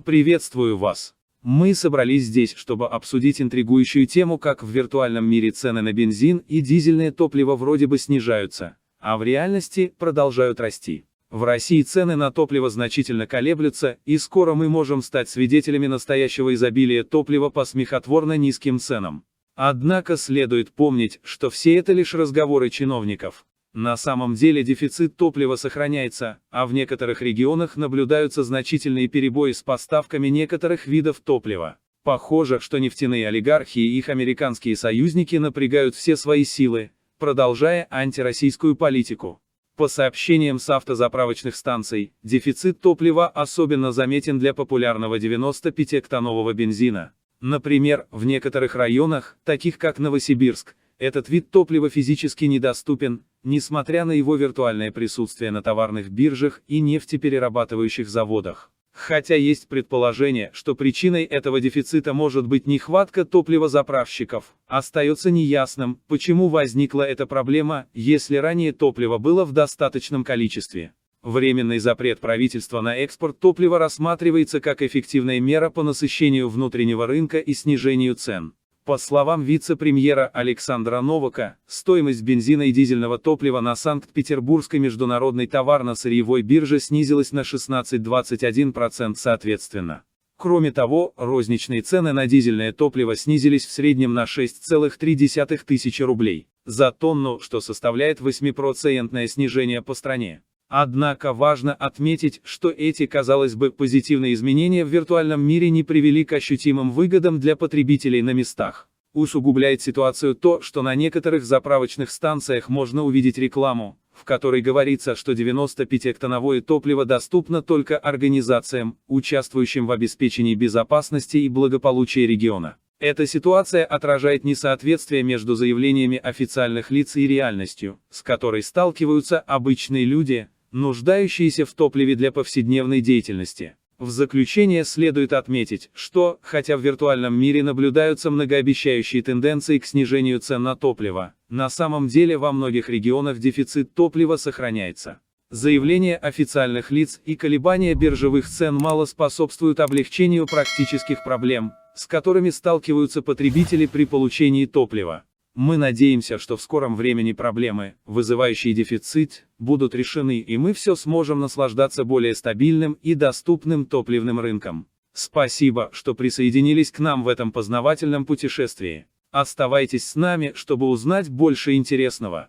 Приветствую вас! Мы собрались здесь, чтобы обсудить интригующую тему, как в виртуальном мире цены на бензин и дизельное топливо вроде бы снижаются, а в реальности продолжают расти. В России цены на топливо значительно колеблются, и скоро мы можем стать свидетелями настоящего изобилия топлива по смехотворно низким ценам. Однако следует помнить, что все это лишь разговоры чиновников. На самом деле дефицит топлива сохраняется, а в некоторых регионах наблюдаются значительные перебои с поставками некоторых видов топлива. Похоже, что нефтяные олигархи и их американские союзники напрягают все свои силы, продолжая антироссийскую политику. По сообщениям с автозаправочных станций, дефицит топлива особенно заметен для популярного 95-октанового бензина. Например, в некоторых районах, таких как Новосибирск, этот вид топлива физически недоступен, несмотря на его виртуальное присутствие на товарных биржах и нефтеперерабатывающих заводах. Хотя есть предположение, что причиной этого дефицита может быть нехватка топливозаправщиков, остается неясным, почему возникла эта проблема, если ранее топлива было в достаточном количестве. Временный запрет правительства на экспорт топлива рассматривается как эффективная мера по насыщению внутреннего рынка и снижению цен. По словам вице-премьера Александра Новака, стоимость бензина и дизельного топлива на Санкт-Петербургской международной товарно-сырьевой бирже снизилась на 16-21% соответственно. Кроме того, розничные цены на дизельное топливо снизились в среднем на 6,3 тысячи рублей за тонну, что составляет 8% снижение по стране. Однако важно отметить, что эти, казалось бы, позитивные изменения в виртуальном мире не привели к ощутимым выгодам для потребителей на местах. Усугубляет ситуацию то, что на некоторых заправочных станциях можно увидеть рекламу, в которой говорится, что 95-октановое топливо доступно только организациям, участвующим в обеспечении безопасности и благополучия региона. Эта ситуация отражает несоответствие между заявлениями официальных лиц и реальностью, с которой сталкиваются обычные люди, нуждающиеся в топливе для повседневной деятельности. В заключение следует отметить, что, хотя в виртуальном мире наблюдаются многообещающие тенденции к снижению цен на топливо, на самом деле во многих регионах дефицит топлива сохраняется. Заявления официальных лиц и колебания биржевых цен мало способствуют облегчению практических проблем, с которыми сталкиваются потребители при получении топлива. Мы надеемся, что в скором времени проблемы, вызывающие дефицит, будут решены, и мы все сможем наслаждаться более стабильным и доступным топливным рынком. Спасибо, что присоединились к нам в этом познавательном путешествии. Оставайтесь с нами, чтобы узнать больше интересного.